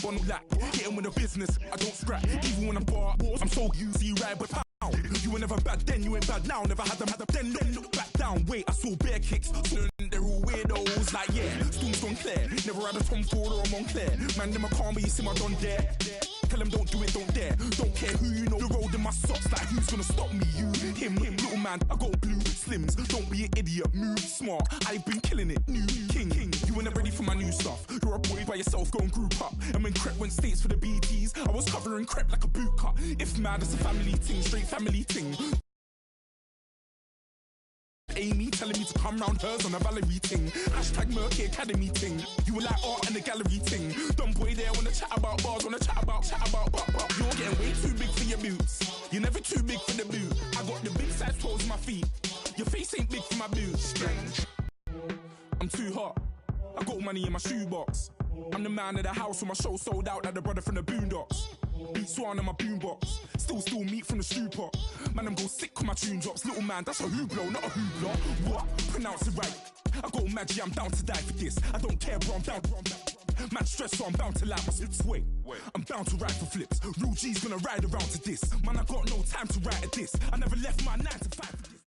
on lack. Getting with the business, I don't scrap. Even when I'm bar, I'm so you see ride but pound. You were never bad then, you ain't bad now. Never had them then look back down. Wait, I saw bare kicks, so they're all weirdos. Like yeah, Storm's gone clear. Never had a Tom Ford or a Montclair. Man, them a calm, but you see my don there. Tell them don't do it, don't dare. Don't care who you know. The road in my socks, like who's gonna stop me? You, him, little man. I got blue slims. Don't be an idiot, move smart. I've been killing it, new king. You were never ready for my new stuff. You're a boy by yourself, go and group up. And when Crep went states for the BTs, I was covering Crep like a boot cut. If mad, it's a family ting, straight family ting. Amy telling me to come round hers on a Valerie ting. Hashtag Murky Academy ting. You were like art and the gallery ting. Dumb boy there wanna chat about bars, wanna chat about. You're getting way too big for your boots. You're never too big for the boot. I got the big size toes on my feet. Your face ain't big for my boots. Strange. I'm too hot. I got money in my shoebox. I'm the man of the house when my show sold out like the brother from the Boondocks. Beat Swan in my boombox. Still meat from the stew pot. Man, I'm go sick when my tune drops. Little man, that's a hooplo, not a hoopla. What? Pronounce it right. I got magic, I'm down to die for this. I don't care, bro, I'm down. Man, stress, so I'm bound to like my slips. Wait, I'm bound to ride for flips. Real G's gonna ride around to this. Man, I got no time to write at this. I never left my 9 to 5 for this.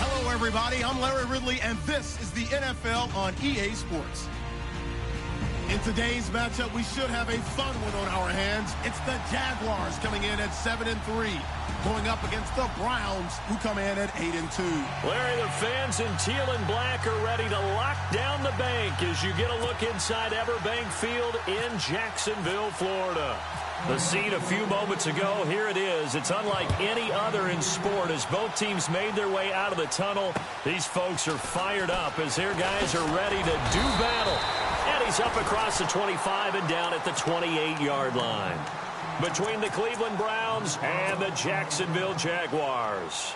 Hello, everybody. I'm Larry Ridley, and this is the NFL on EA Sports. In today's matchup, we should have a fun one on our hands. It's the Jaguars coming in at 7-3, going up against the Browns, who come in at 8-2. Larry, the fans in teal and black are ready to lock down the bank as you get a look inside Everbank Field in Jacksonville, Florida. The scene a few moments ago, here it is. It's unlike any other in sport as both teams made their way out of the tunnel. These folks are fired up as their guys are ready to do battle. And he's up across the 25 and down at the 28-yard line. Between the Cleveland Browns and the Jacksonville Jaguars.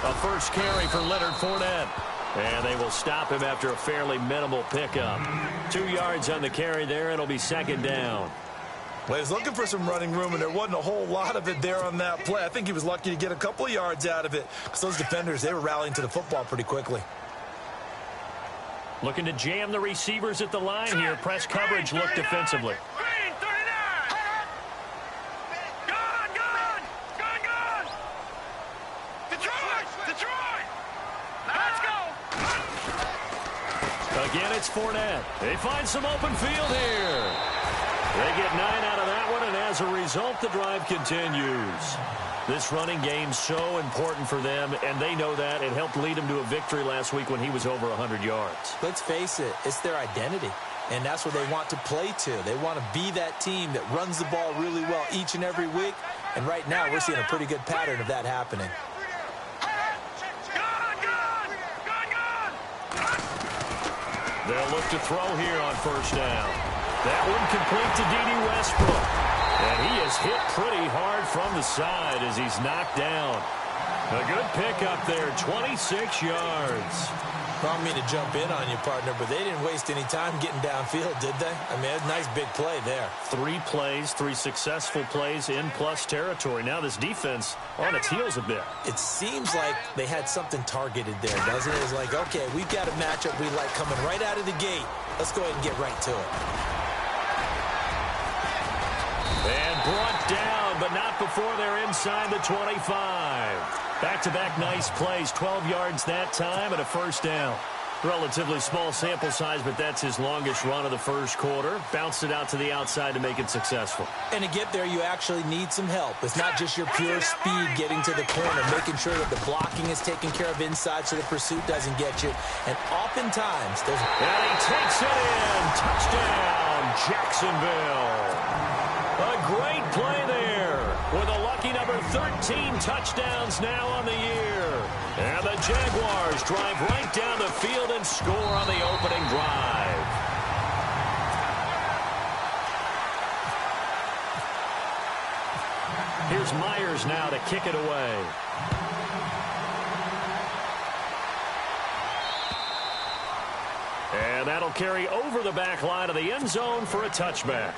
A first carry for Leonard Fournette. And they will stop him after a fairly minimal pickup. 2 yards on the carry there. It'll be second down. Well, he's looking for some running room, and there wasn't a whole lot of it there on that play. I think he was lucky to get a couple of yards out of it because those defenders, they were rallying to the football pretty quickly. Looking to jam the receivers at the line here. Press coverage look defensively. Again, it's Fournette. They find some open field here. They get 9 out of that one, and as a result, the drive continues. This running game's so important for them, and they know that. It helped lead them to a victory last week when he was over 100 yards. Let's face it, it's their identity, and that's what they want to play to. They want to be that team that runs the ball really well each and every week, and right now we're seeing a pretty good pattern of that happening. They'll look to throw here on first down. That one complete to D.D. Westbrook. And he is hit pretty hard from the side as he's knocked down. A good pickup there, 26 yards. I don't mean to jump in on you, partner, but they didn't waste any time getting downfield, did they? I mean, a nice big play there. 3 plays, 3 successful plays in plus territory. Now this defense on its heels a bit. It seems like they had something targeted there, doesn't it? It's like, okay, we've got a matchup we like coming right out of the gate. Let's go ahead and get right to it. And brought down, but not before they're inside the 25. Back-to-back nice plays, 12 yards that time and a first down. Relatively small sample size, but that's his longest run of the first quarter. Bounced it out to the outside to make it successful. And to get there, you actually need some help. It's not just your pure speed getting to the corner, making sure that the blocking is taken care of inside so the pursuit doesn't get you. And oftentimes, there's... And he takes it in. Touchdown, Jacksonville. A great play there with a lucky number 13 touchdowns now on the year. And the Jaguars drive right down the field and score on the opening drive. Here's Myers now to kick it away. And that'll carry over the back line of the end zone for a touchback.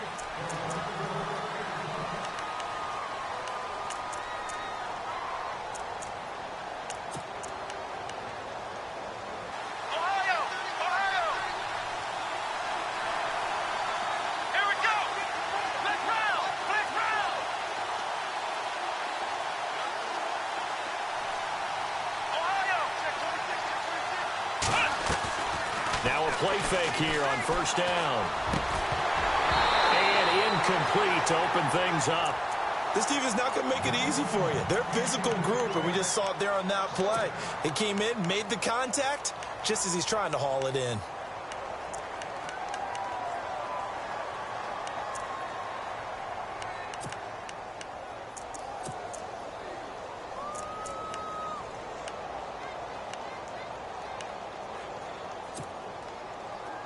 Now a play fake here on first down. And incomplete to open things up. This team is not going to make it easy for you. They're a physical group, and we just saw it there on that play. He came in, made the contact, just as he's trying to haul it in.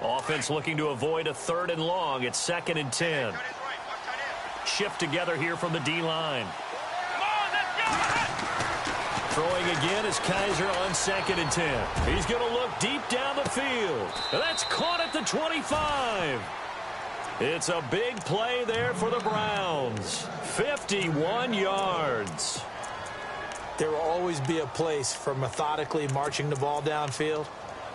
Offense looking to avoid a 3rd and long. It's 2nd and 10. Shift together here from the D-line. Throwing again is Kaiser on 2nd and 10. He's going to look deep down the field. And that's caught at the 25. It's a big play there for the Browns. 51 yards. There will always be a place for methodically marching the ball downfield.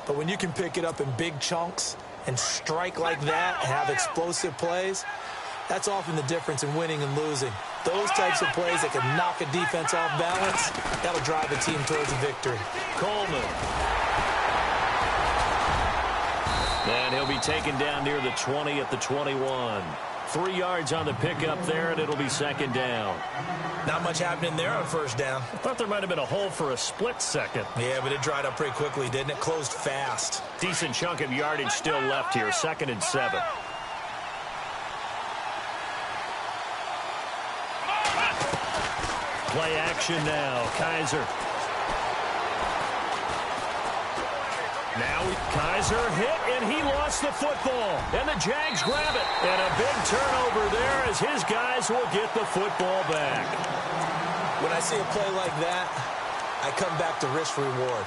But when you can pick it up in big chunks and strike like that and have explosive plays, that's often the difference in winning and losing. Those types of plays that can knock a defense off balance, that'll drive a team towards a victory. Coleman. And he'll be taken down near the 20 at the 21. 3 yards on the pickup there, and it'll be 2nd down. Not much happening there on first down. I thought there might have been a hole for a split second. Yeah, but it dried up pretty quickly, didn't it? Closed fast. Decent chunk of yardage still left here. 2nd and 7. Play action now. Kaiser. Now Kaiser hit, and he lost the football. And the Jags grab it. And a big turnover there as his guys will get the football back. When I see a play like that, I come back to risk-reward.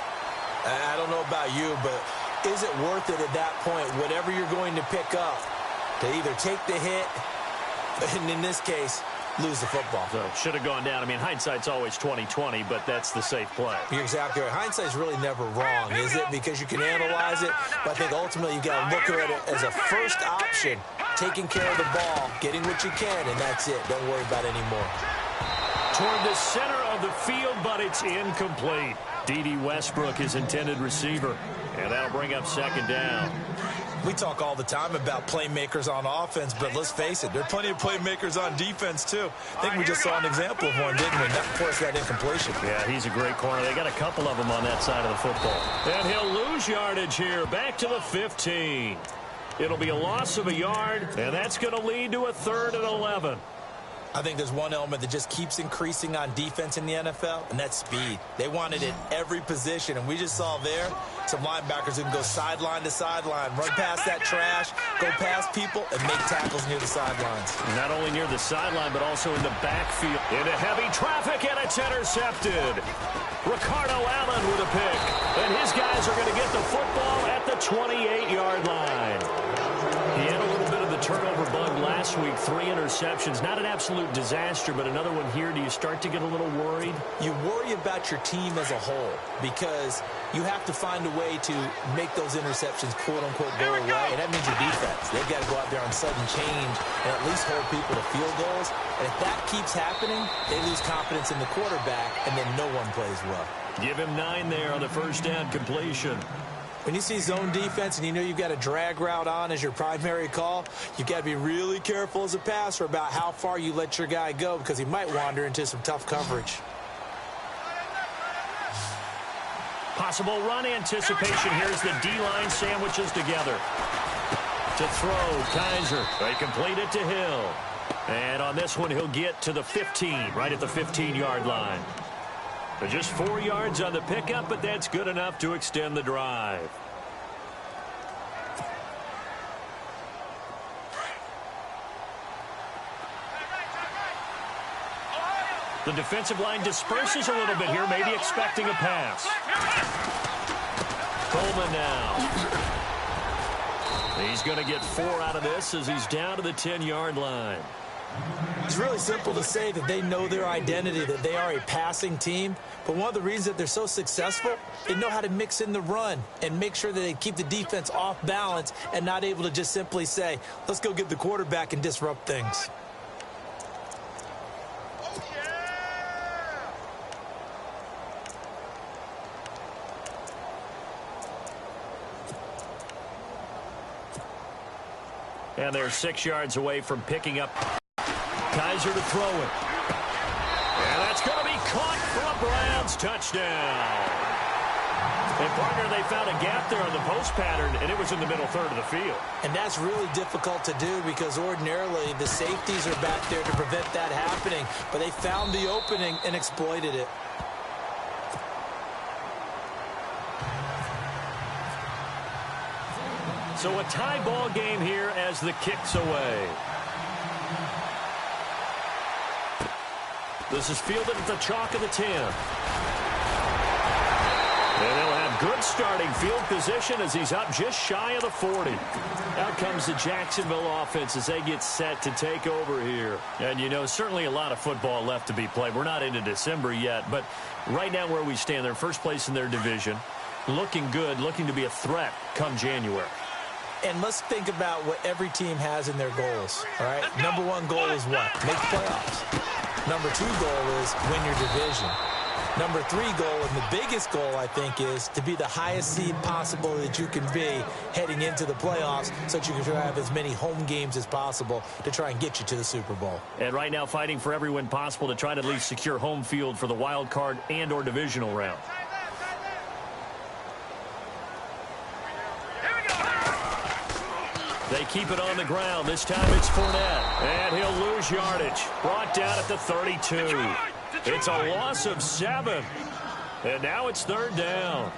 I don't know about you, but is it worth it at that point, whatever you're going to pick up, to either take the hit, and in this case, lose the football? So should have gone down. I mean, hindsight's always 20/20, but that's the safe play. You're exactly right. Hindsight's really never wrong, is it? Because you can analyze it, but I think ultimately you've got to look at it as a first option, taking care of the ball, getting what you can, and that's it. Don't worry about it anymore. Toward the center of the field, but it's incomplete. D.D. Westbrook is intended receiver, and that'll bring up 2nd down. We talk all the time about playmakers on offense, but let's face it, there are plenty of playmakers on defense, too. I think we just saw an example of one, didn't we? That forced that incompletion. Yeah, he's a great corner. They got a couple of them on that side of the football. And he'll lose yardage here, back to the 15. It'll be a loss of a yard, and that's going to lead to a 3rd and 11. I think there's one element that just keeps increasing on defense in the NFL, and that's speed. They want it at every position, and we just saw there some linebackers who can go sideline to sideline, run past that trash, go past people, and make tackles near the sidelines. Not only near the sideline, but also in the backfield. Into heavy traffic, and it's intercepted. Ricardo Allen with a pick, and his guys are going to get the football at the 28-yard line. He had a little bit of the turnover bug last week, 3 interceptions. Not an absolute disaster, but another one here. Do you start to get a little worried? You worry about your team as a whole because you have to find a way to make those interceptions, quote-unquote, go away, and that means your defense. They've got to go out there on sudden change and at least hold people to field goals. And if that keeps happening, they lose confidence in the quarterback, and then no one plays well. Give him 9 there on the first down completion. When you see zone defense and you know you've got a drag route on as your primary call, you've got to be really careful as a passer about how far you let your guy go because he might wander into some tough coverage. Possible run anticipation. Here's the D-line sandwiches together. To throw, Kaiser. They complete it to Hill. And on this one, he'll get to the 15, right at the 15-yard line. Just 4 yards on the pickup, but that's good enough to extend the drive. The defensive line disperses a little bit here, maybe expecting a pass. Coleman now. He's going to get 4 out of this as he's down to the 10-yard line. It's really simple to say that they know their identity, that they are a passing team. But one of the reasons that they're so successful, they know how to mix in the run and make sure that they keep the defense off balance and not able to just simply say, let's go get the quarterback and disrupt things. And they're 6 yards away from picking up Kaiser to throw it. And that's going to be caught for a Browns touchdown. And, partner, they found a gap there on the post pattern, and it was in the middle third of the field. And that's really difficult to do because ordinarily the safeties are back there to prevent that happening. But they found the opening and exploited it. So a tie ball game here as the kick's away. This is fielded at the chalk of the 10. And they'll have good starting field position as he's up just shy of the 40. Out comes the Jacksonville offense as they get set to take over here. And, you know, certainly a lot of football left to be played. We're not into December yet, but right now where we stand, they're first place in their division. Looking good, looking to be a threat come January. And let's think about what every team has in their goals, all right? Number 1 goal is what? Make the playoffs. Number 2 goal is win your division. Number 3 goal, and the biggest goal, I think, is to be the highest seed possible that you can be heading into the playoffs so that you can have as many home games as possible to try and get you to the Super Bowl. And right now fighting for every win possible to try to at least secure home field for the wild card and or divisional round. They keep it on the ground. This time it's Fournette. And he'll lose yardage. Brought down at the 32. It's a loss of 7. And now it's 3rd down.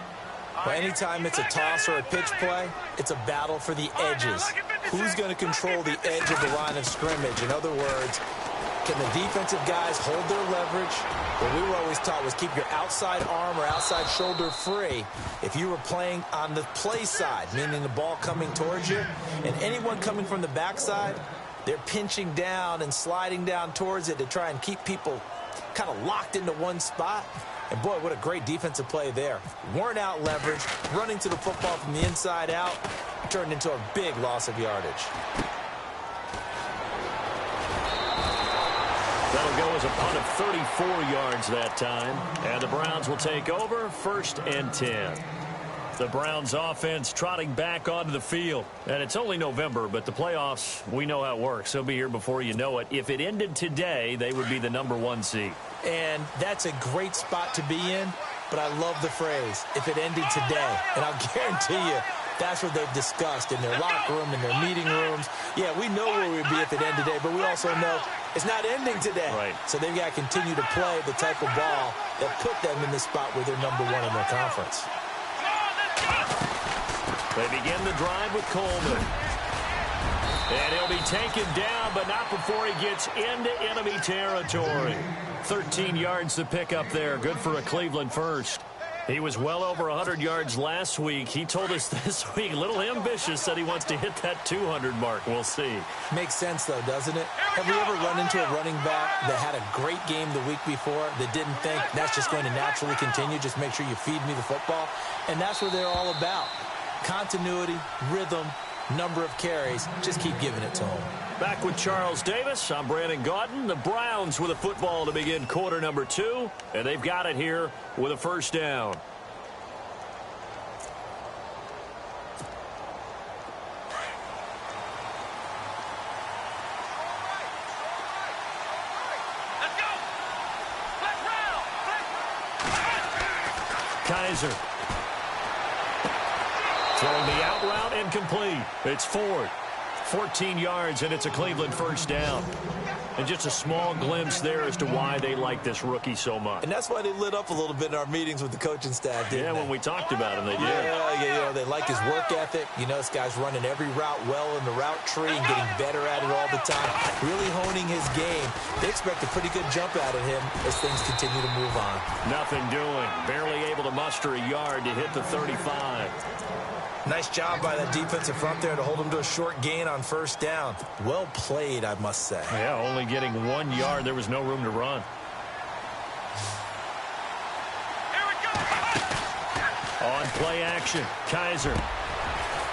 Well, anytime it's a toss or a pitch play, it's a battle for the edges. Who's going to control the edge of the line of scrimmage? In other words, can the defensive guys hold their leverage? What we were always taught was keep your outside arm or outside shoulder free if you were playing on the play side, meaning the ball coming towards you. And anyone coming from the backside, they're pinching down and sliding down towards it to try and keep people kind of locked into one spot. And, boy, what a great defensive play there. Weren't out leverage, running to the football from the inside out, turned into a big loss of yardage. That'll go as a punt of 34 yards that time. And the Browns will take over 1st and 10. The Browns offense trotting back onto the field. And it's only November, but the playoffs, we know how it works. They'll be here before you know it. If it ended today, they would be the number 1 seed. And that's a great spot to be in, but I love the phrase, if it ended today. And I'll guarantee you, that's what they've discussed in their locker room, in their meeting rooms. Yeah, we know where we'd be if it ended today, but we also know it's not ending today. Right. So they've got to continue to play the type of ball that put them in the spot where they're number 1 in their conference. They begin the drive with Coleman. And he'll be taken down, but not before he gets into enemy territory. 13 yards to pick up there. Good for a Cleveland first. He was well over 100 yards last week. He told us this week, a little ambitious, said he wants to hit that 200 mark. We'll see. Makes sense, though, doesn't it? Have we ever run into a running back that had a great game the week before that didn't think that's just going to naturally continue, just make sure you feed me the football? And that's what they're all about. Continuity, rhythm, number of carries. Just keep giving it to them. Back with Charles Davis. I'm Brandon Gaudin. The Browns with a football to begin quarter number 2. And they've got it here with a 1st down. Kaiser. Throwing the out route incomplete. It's Ford. 14 yards, and it's a Cleveland 1st down. And just a small glimpse there as to why they like this rookie so much. And that's why they lit up a little bit in our meetings with the coaching staff, didn't they? When we talked about him, they did. Yeah, they like his work ethic. You know, this guy's running every route well in the route tree and getting better at it all the time, really honing his game. They expect a pretty good jump out of him as things continue to move on. Nothing doing. Barely able to muster a yard to hit the 35. Nice job by that defensive front there to hold him to a short gain on first down. Well played, I must say. Yeah, only getting 1 yard. There was no room to run. Here we go. On play action, Kaiser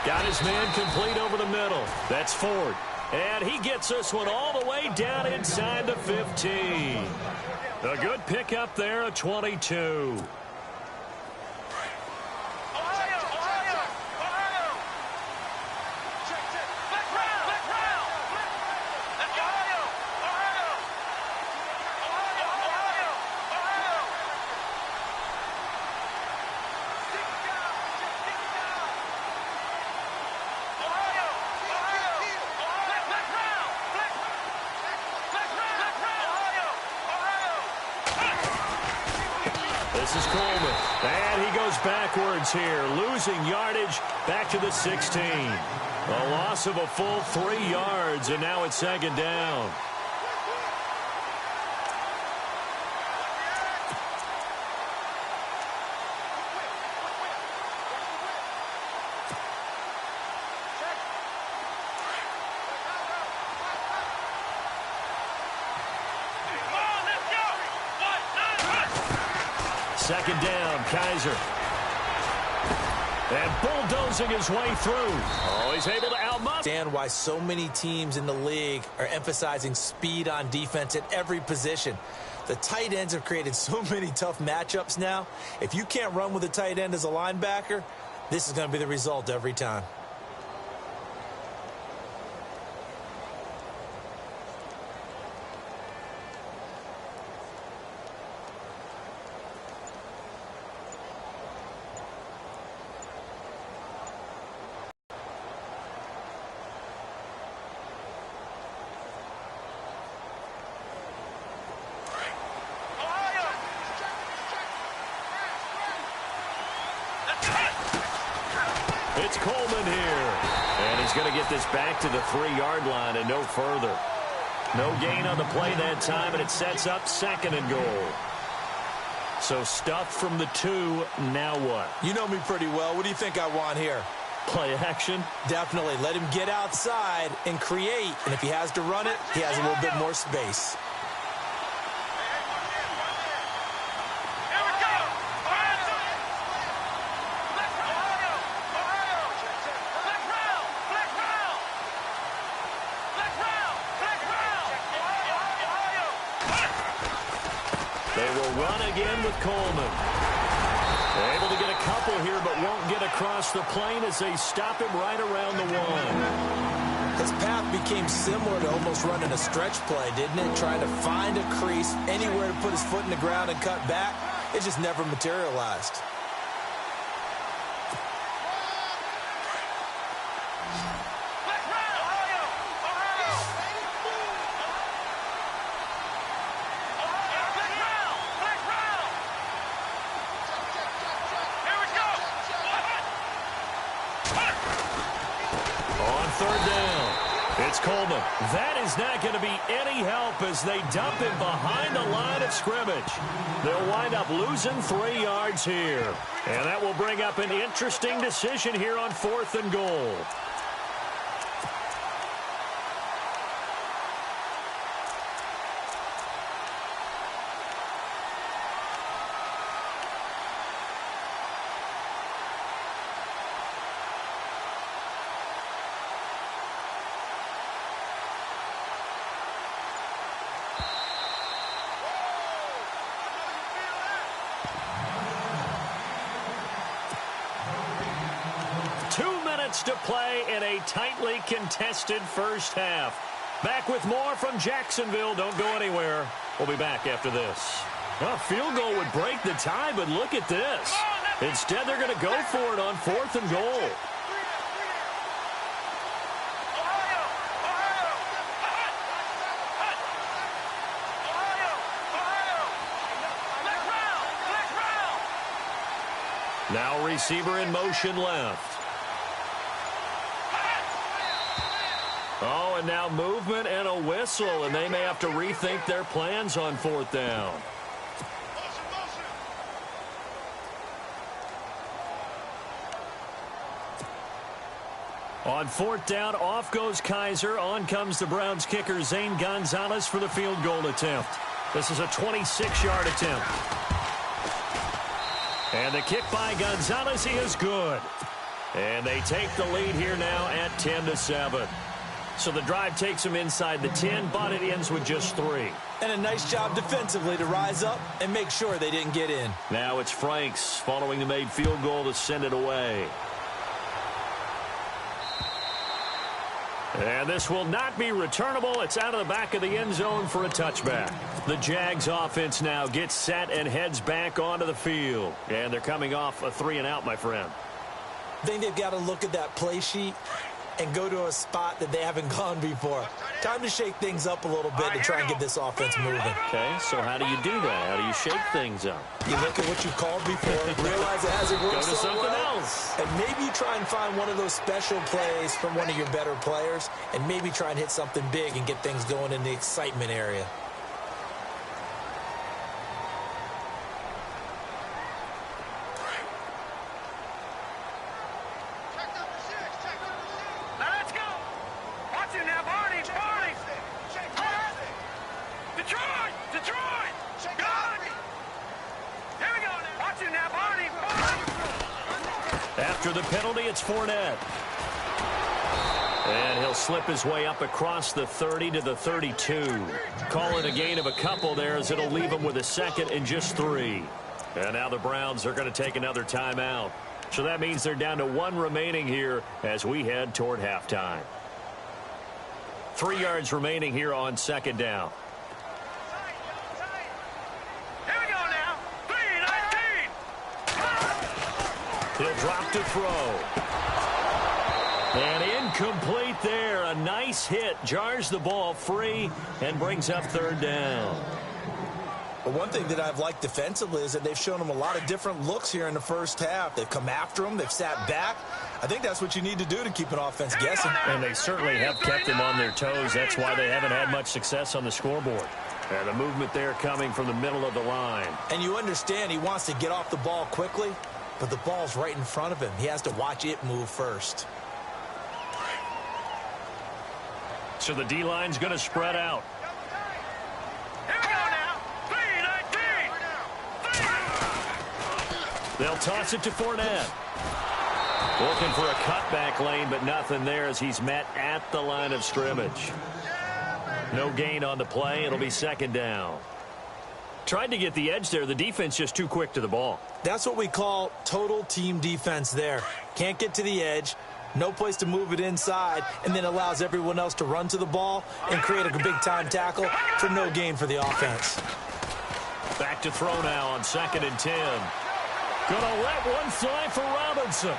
got his man complete over the middle. That's Ford. And he gets this one all the way down inside the 15. A good pickup there, a 22. This is Coleman, and he goes backwards here, losing yardage back to the 16. A loss of a full 3 yards, and now it's second down. Second down, Kaiser. And bulldozing his way through. Oh, he's able to outmuscle. Understand why so many teams in the league are emphasizing speed on defense at every position. The tight ends have created so many tough matchups now. If you can't run with a tight end as a linebacker, this is going to be the result every time. It's Coleman here. And he's going to get this back to the 3-yard line and no further. No gain on the play that time, and it sets up second and goal. So stuff from the 2, now what? You know me pretty well. What do you think I want here? Play action? Definitely. Let him get outside and create. And if he has to run it, he has a little bit more space. They will run again with Coleman. They're able to get a couple here, but won't get across the plane as they stop him right around the 1. His path became similar to almost running a stretch play, didn't it? Trying to find a crease, anywhere to put his foot in the ground and cut back. It just never materialized. Third down. It's Coleman. That is not going to be any help as they dump him behind the line of scrimmage. They'll wind up losing 3 yards here. And that will bring up an interesting decision here on 4th and goal. To play in a tightly contested first half. Back with more from Jacksonville. Don't go anywhere. We'll be back after this. A field goal would break the tie, but look at this. Instead, they're going to go for it on 4th and goal. Now receiver in motion left. Oh, and now movement and a whistle, and they may have to rethink their plans on 4th down. On 4th down, off goes Kaiser. On comes the Browns kicker, Zane Gonzalez, for the field goal attempt. This is a 26-yard attempt. And the kick by Gonzalez is good. And they take the lead here now at 10-7. So the drive takes them inside the 10, but it ends with just 3. And a nice job defensively to rise up and make sure they didn't get in. Now it's Franks following the made field goal to send it away. And this will not be returnable. It's out of the back of the end zone for a touchback. The Jags offense now gets set and heads back onto the field. And they're coming off a 3-and-out, my friend. I think they've got to look at that play sheet and go to a spot that they haven't gone before. Time to shake things up a little bit to try and get this offense moving. Okay, so how do you do that? How do you shake things up? You look at what you called before, realize it hasn't worked Go to so something well, else. and maybe you try and find one of those special plays from one of your better players, and maybe try and hit something big and get things going in the excitement area. After the penalty, it's Fournette. And he'll slip his way up across the 30 to the 32. Call it a gain of a couple there, as it'll leave him with a second and just 3. And now the Browns are going to take another timeout. So that means they're down to 1 remaining here as we head toward halftime. 3 yards remaining here on 2nd down. He'll drop to throw. And incomplete there. A nice hit. Jars the ball free and brings up 3rd down. But one thing that I've liked defensively is that they've shown them a lot of different looks here in the first half. They've come after them. They've sat back. I think that's what you need to do to keep an offense guessing. And they certainly have kept them on their toes. That's why they haven't had much success on the scoreboard. And the movement there coming from the middle of the line. And you understand he wants to get off the ball quickly, but the ball's right in front of him. He has to watch it move first. So the D-line's going to spread out. Here we go now. 3-19. They'll toss it to Fournette. Looking for a cutback lane, but nothing there as he's met at the line of scrimmage. No gain on the play. It'll be 2nd down. Tried to get the edge there. The defense just too quick to the ball. That's what we call total team defense there. Can't get to the edge, no place to move it inside, and then allows everyone else to run to the ball and create a big-time tackle for no gain for the offense. Back to throw now on 2nd and 10. Gonna let one fly for Robinson.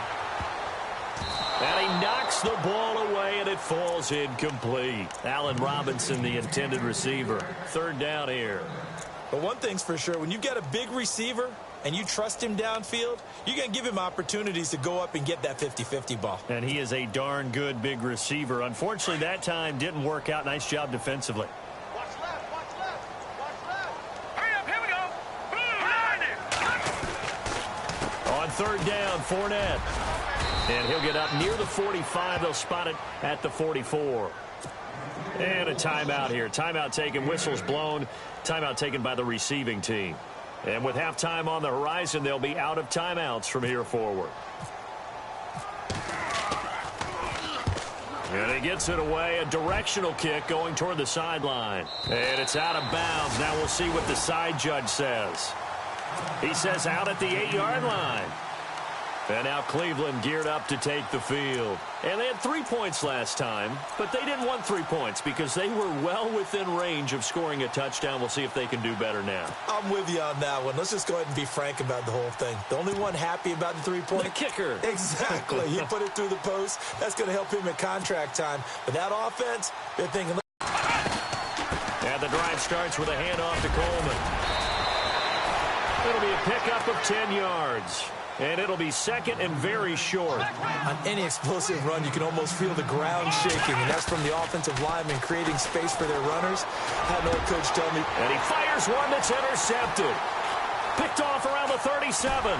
And he knocks the ball away, and it falls incomplete. Allen Robinson, the intended receiver. 3rd down here. But one thing's for sure, when you've got a big receiver and you trust him downfield, you're going to give him opportunities to go up and get that 50-50 ball. And he is a darn good big receiver. Unfortunately, that time didn't work out. Nice job defensively. Watch left, watch left, watch left. Hurry up, here we go. On 3rd down, Fournette. And he'll get up near the 45. They'll spot it at the 44. And a timeout here. Timeout taken, whistles blown. Timeout taken by the receiving team. And with halftime on the horizon, they'll be out of timeouts from here forward. And he gets it away. A directional kick going toward the sideline. And it's out of bounds. Now we'll see what the side judge says. He says out at the 8-yard line. And now Cleveland geared up to take the field. And they had 3 points last time, but they didn't want 3 points because they were well within range of scoring a touchdown. We'll see if they can do better now. I'm with you on that one. Let's just go ahead and be frank about the whole thing. The only one happy about the 3-point? The kicker. Exactly. He put it through the post. That's going to help him at contract time. But that offense, they're thinking. And the drive starts with a handoff to Coleman. It'll be a pickup of 10 yards. And it'll be second and very short. On any explosive run, you can almost feel the ground shaking, and that's from the offensive linemen creating space for their runners. I had an old coach tell me. And he fires one that's intercepted. Picked off around the 37.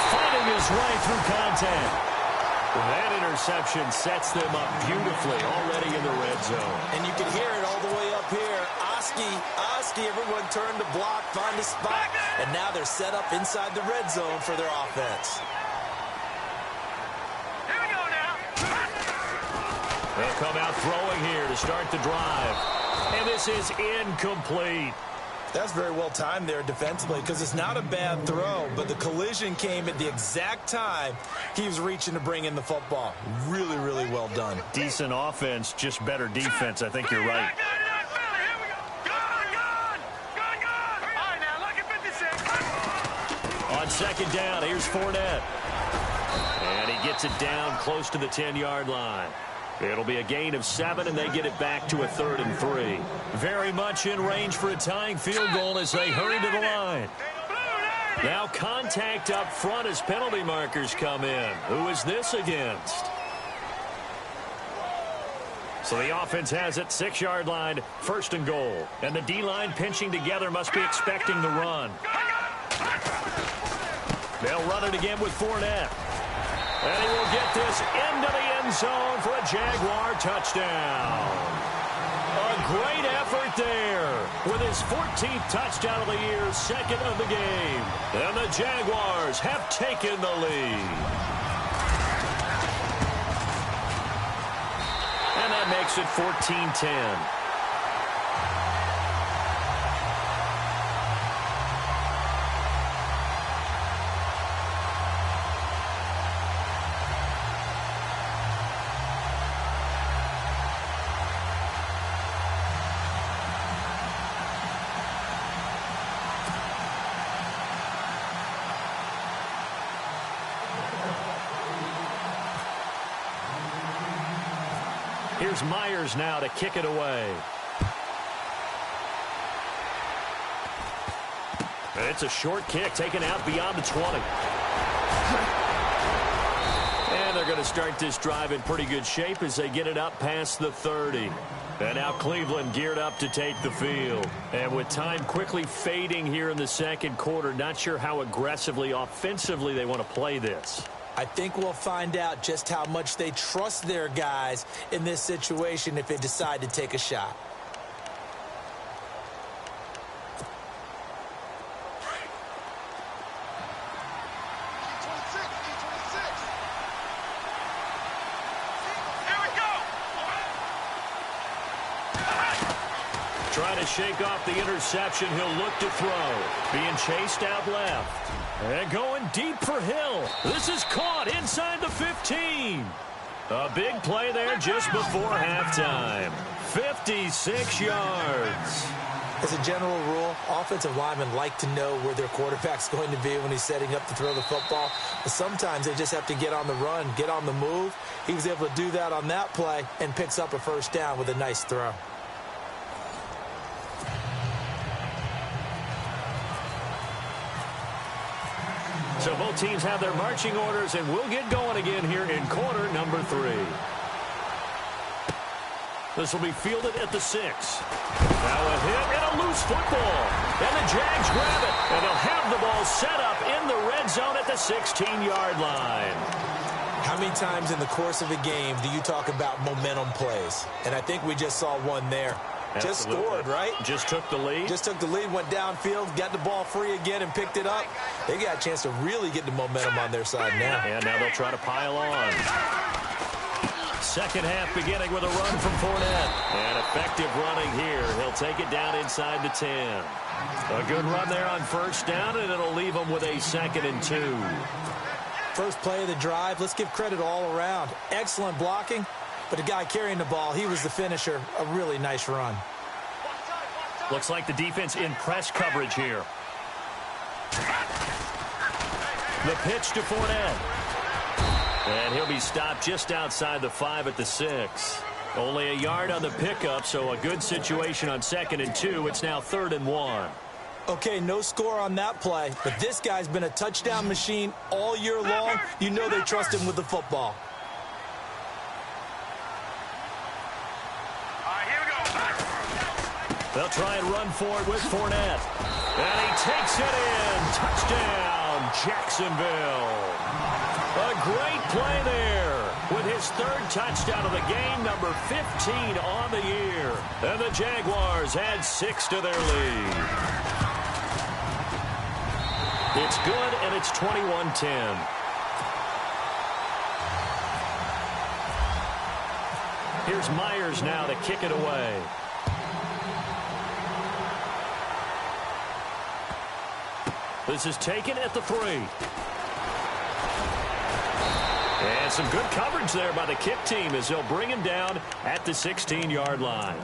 Fighting his way through contact. That interception sets them up beautifully already in the red zone. And you can hear it all the way up here. Oski, everyone turned to block, find a spot, and now they're set up inside the red zone for their offense. Here we go now. They'll come out throwing here to start the drive. And this is incomplete. That's very well timed there defensively because it's not a bad throw, but the collision came at the exact time he was reaching to bring in the football. Really, really well done. Decent offense, just better defense. I think you're right. On second down, here's Fournette. And he gets it down close to the 10-yard line. It'll be a gain of 7, and they get it back to a 3rd and 3. Very much in range for a tying field goal as they hurry to the line. Now contact up front as penalty markers come in. Who is this against? So the offense has it, 6-yard line, 1st and goal. And the D-line pinching together must be expecting the run. They'll run it again with Fournette. And he will get this into the end zone for a Jaguar touchdown. A great effort there with his 14th touchdown of the year, 2nd of the game. And the Jaguars have taken the lead. And that makes it 14-10. Here's Myers now to kick it away. It's a short kick taken out beyond the 20. And they're going to start this drive in pretty good shape as they get it up past the 30. And now Cleveland geared up to take the field. And with time quickly fading here in the second quarter, not sure how aggressively, offensively they want to play this. I think we'll find out just how much they trust their guys in this situation if they decide to take a shot. Here we go. Trying to shake off the interception. He'll look to throw. Being chased out left. And going deep for Hill. This is caught inside the 15. A big play there just before halftime. 56 yards. As a general rule, offensive linemen like to know where their quarterback's going to be when he's setting up to throw the football. But sometimes they just have to get on the run, get on the move. He was able to do that on that play and picks up a first down with a nice throw. So both teams have their marching orders, and we'll get going again here in quarter number 3. This will be fielded at the 6. Now a hit and a loose football. And the Jags grab it, and they'll have the ball set up in the red zone at the 16-yard line. How many times in the course of a game do you talk about momentum plays? And I think we just saw one there. Just scored, right? Just took the lead. Just took the lead, went downfield, got the ball free again, and picked it up. They got a chance to really get the momentum on their side now. And now they'll try to pile on. Second half beginning with a run from Fournette. And effective running here. He'll take it down inside the 10. A good run there on first down, and it'll leave him with a 2nd and 2. First play of the drive. Let's give credit all around. Excellent blocking. But the guy carrying the ball, he was the finisher. A really nice run. Looks like the defense in press coverage here. The pitch to Fournette. And he'll be stopped just outside the 5 at the 6. Only a yard on the pickup, so a good situation on 2nd and 2. It's now 3rd and 1. Okay, no score on that play, but this guy's been a touchdown machine all year long. You know they trust him with the football. They'll try and run for it with Fournette. And he takes it in. Touchdown, Jacksonville. A great play there with his third touchdown of the game, number 15 on the year. And the Jaguars add 6 to their lead. It's good, and it's 21-10. Here's Myers now to kick it away. This is taken at the 3. And some good coverage there by the kick team as they'll bring him down at the 16-yard line.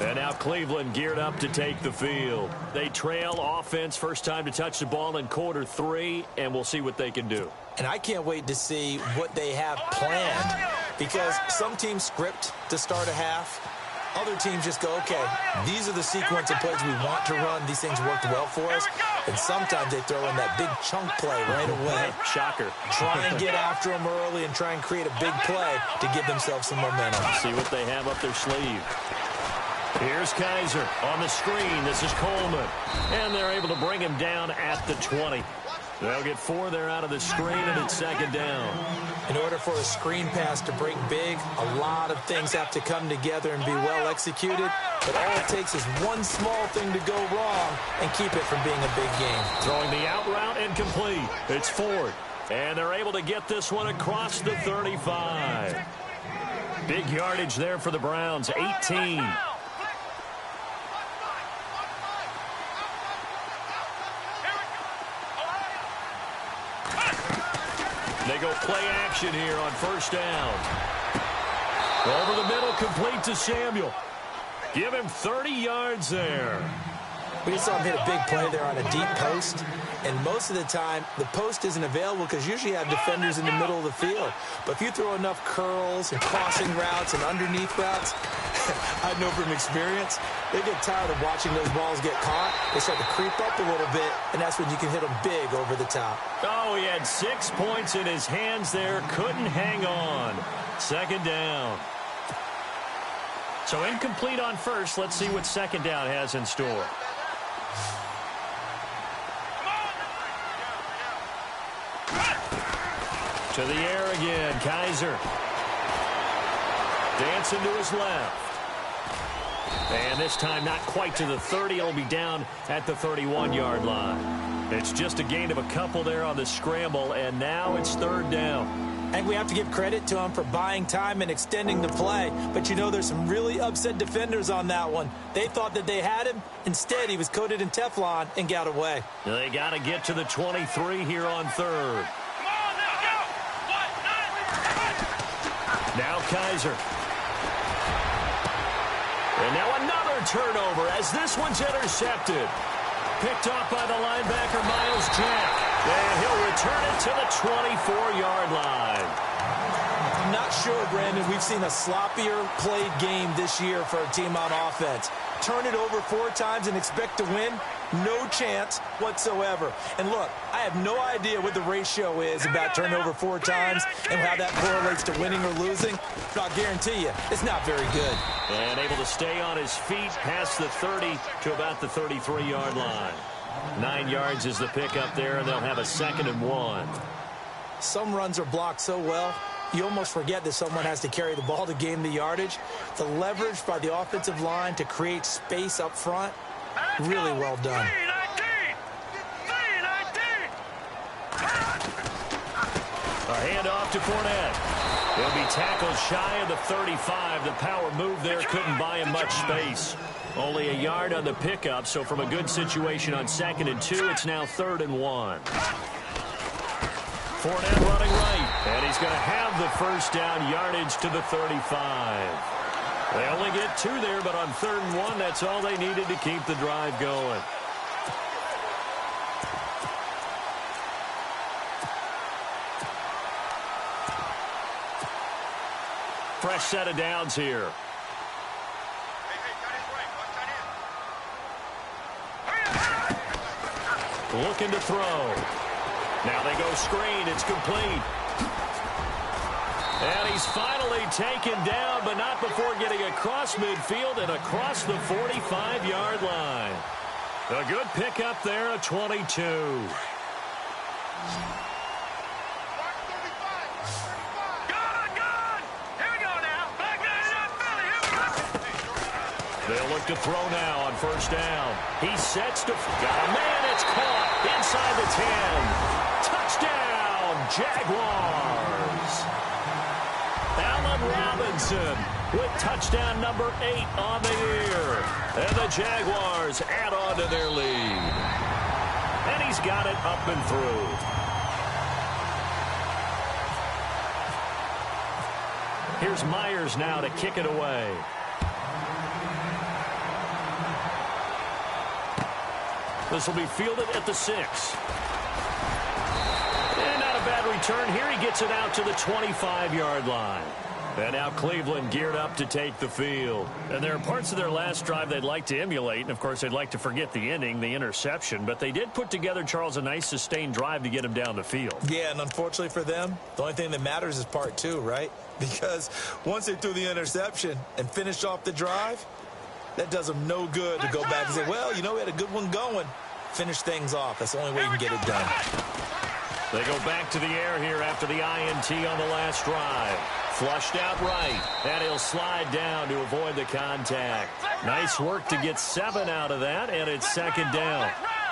And now Cleveland geared up to take the field. They trail offense, first time to touch the ball in quarter 3, and we'll see what they can do. And I can't wait to see what they have planned, because some teams script to start a half. Other teams just go, okay, these are the sequence of plays we want to run. These things worked well for us. And sometimes they throw in that big chunk play right away. Shocker. Try and get after them early and try and create a big play to give themselves some momentum. See what they have up their sleeve. Here's Kaiser on the screen. This is Coleman. And they're able to bring him down at the 20. They'll get 4 there out of the screen, and it's second down. In order for a screen pass to break big, a lot of things have to come together and be well executed. But all it takes is one small thing to go wrong and keep it from being a big game. Throwing the out route incomplete. It's Ford. And they're able to get this one across the 35. Big yardage there for the Browns, 18. They go play action here on first down. Over the middle, complete to Samuel. Give him 30 yards there. We just saw him hit a big play there on a deep post. And most of the time, the post isn't available because usually you have defenders in the middle of the field. But if you throw enough curls and crossing routes and underneath routes, I know from experience, they get tired of watching those balls get caught. They start to creep up a little bit, and that's when you can hit them big over the top. Oh, he had 6 points in his hands there. Couldn't hang on. Second down. So incomplete on first. Let's see what second down has in store. To the air again, Kaiser. Dancing to his left. And this time not quite to the 30. It'll be down at the 31-yard line. It's just a gain of a couple there on the scramble, and now it's third down. And we have to give credit to him for buying time and extending the play. But, you know, there's some really upset defenders on that one. They thought that they had him. Instead, he was coated in Teflon and got away. They got to get to the 23 here on third. Now Kaiser. And now another turnover as this one's intercepted. Picked off by the linebacker, Miles Jack. And he'll return it to the 24-yard line. I'm not sure, Brandon, we've seen a sloppier played game this year for a team on offense. Turn it over 4 times and expect to win? No chance whatsoever. And look, I have no idea what the ratio is about turnover 4 times and how that correlates to winning or losing. But I'll guarantee you, it's not very good. And able to stay on his feet past the 30 to about the 33-yard line. 9 yards is the pickup there, and they'll have a 2nd and 1. Some runs are blocked so well, you almost forget that someone has to carry the ball to gain the yardage. The leverage by the offensive line to create space up front, really well done. A handoff to Fournette. He'll be tackled shy of the 35. The power move there couldn't buy him much space. Only a yard on the pickup, so from a good situation on 2nd and 2, it's now 3rd and 1. Fournette running right, and he's going to have the first down, yardage to the 35. They only get 2 there, but on 3rd and 1, that's all they needed to keep the drive going. Fresh set of downs here. looking to throw. Now they go screen. It's complete. And he's finally taken down, but not before getting across midfield and across the 45-yard line. A good pickup there, a 22. They'll look to throw now on first down. He sets to... Got a man. It's caught inside the 10. Touchdown, Jaguars. Allen Robinson with touchdown number 8 on the year. And the Jaguars add on to their lead. And he's got it up and through. Here's Myers now to kick it away. This will be fielded at the 6. And not a bad return here. He gets it out to the 25-yard line. And now Cleveland geared up to take the field. And there are parts of their last drive they'd like to emulate. And, of course, they'd like to forget the inning, the interception. But they did put together, Charles, a nice sustained drive to get him down the field. Yeah, and unfortunately for them, the only thing that matters is part 2, right? Because once they threw the interception and finished off the drive, that does them no good to go back and say, well, you know, we had a good one going. Finish things off. That's the only way you can get it done. They go back to the air here after the INT on the last drive. Flushed out right, and he'll slide down to avoid the contact. Nice work to get 7 out of that, and it's second down.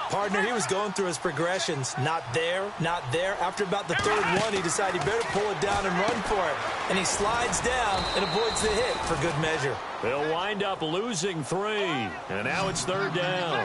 Partner, he was going through his progressions. Not there, not there. After about the third one, he decided he better pull it down and run for it. And he slides down and avoids the hit for good measure. They'll wind up losing 3, and now it's third down.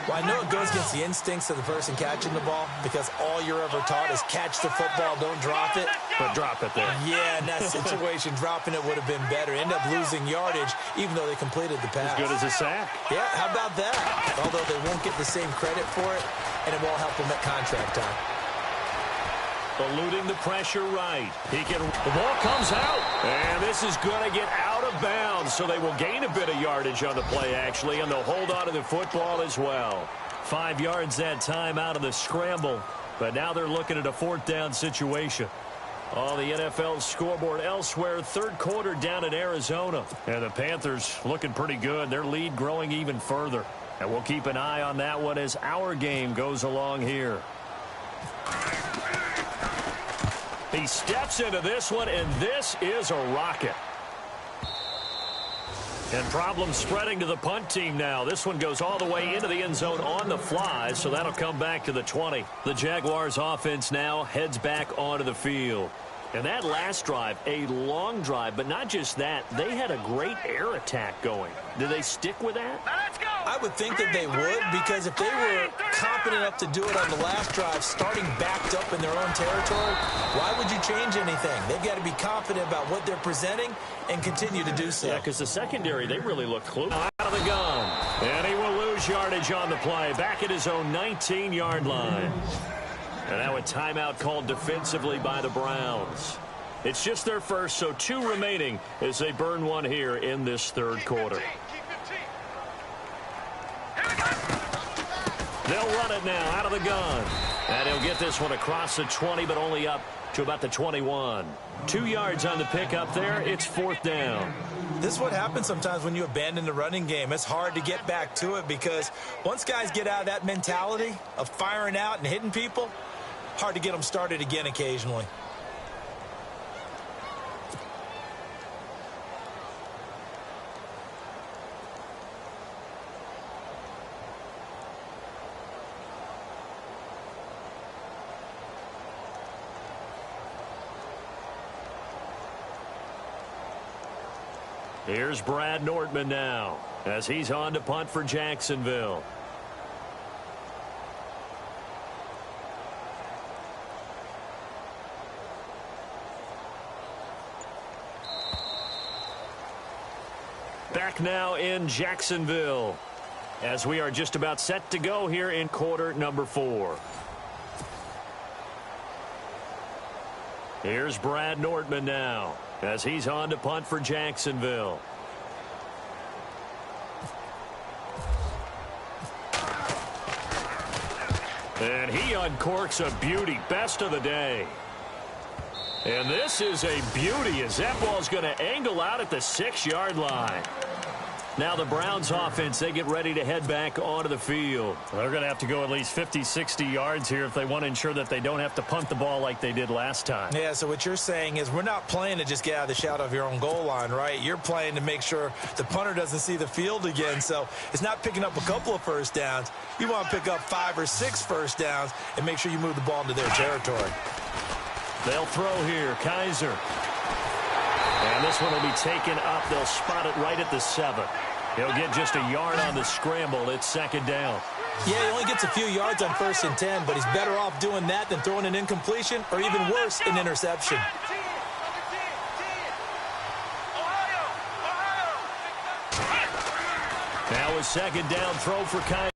Well, I know it goes against the instincts of the person catching the ball because all you're ever taught is catch the football, don't drop it. But drop it there. Yeah, in that situation, dropping it would have been better. End up losing yardage, even though they completed the pass. As good as a sack. Yeah, how about that? Although they won't get the same credit for it, and it won't help them at contract time. Eluding the pressure right. The ball comes out, and this is going to get out of bounds, so they will gain a bit of yardage on the play, actually, and they'll hold on to the football as well. 5 yards that time out of the scramble, but now they're looking at a fourth down situation. On the NFL scoreboard elsewhere, third quarter down in Arizona, and the Panthers looking pretty good. Their lead growing even further, and we'll keep an eye on that one as our game goes along here. He steps into this one, and this is a rocket. And problems spreading to the punt team now. This one goes all the way into the end zone on the fly, so that'll come back to the 20. The Jaguars offense now heads back onto the field. And that last drive, a long drive, but not just that. They had a great air attack going. Did they stick with that? I would think that they would, because if they were competent enough to do it on the last drive, starting backed up in their own territory, why would you change anything? They've got to be confident about what they're presenting and continue to do so. Yeah, because the secondary, they really looked clueless. Out of the gun. And he will lose yardage on the play, back at his own 19-yard line. And now a timeout called defensively by the Browns. It's just their first, so 2 remaining as they burn one here in this third quarter. They'll run it now out of the gun. And he'll get this one across the 20, but only up to about the 21. 2 yards on the pickup there. It's fourth down. This is what happens sometimes when you abandon the running game. It's hard to get back to it because once guys get out of that mentality of firing out and hitting people, hard to get them started again occasionally. Here's Brad Nortman now as he's on to punt for Jacksonville. Back now in Jacksonville as we are just about set to go here in quarter number 4. Here's Brad Nortman now as he's on to punt for Jacksonville. And he uncorks a beauty. Best of the day. And this is a beauty as that ball's going to angle out at the 6-yard line. Now the Browns offense, they get ready to head back onto the field. They're going to have to go at least 50, 60 yards here if they want to ensure that they don't have to punt the ball like they did last time. Yeah, so what you're saying is we're not playing to just get out of the shadow of your own goal line, right? You're playing to make sure the punter doesn't see the field again. So it's not picking up a couple of first downs. You want to pick up 5 or 6 first downs and make sure you move the ball into their territory. They'll throw here. Kaiser. And this one will be taken up. They'll spot it right at the 7. He'll get just a yard on the scramble. It's 2nd down. Yeah, he only gets a few yards on 1st and 10, but he's better off doing that than throwing an incompletion or even worse, an interception. Now a 2nd down throw for Kaiser.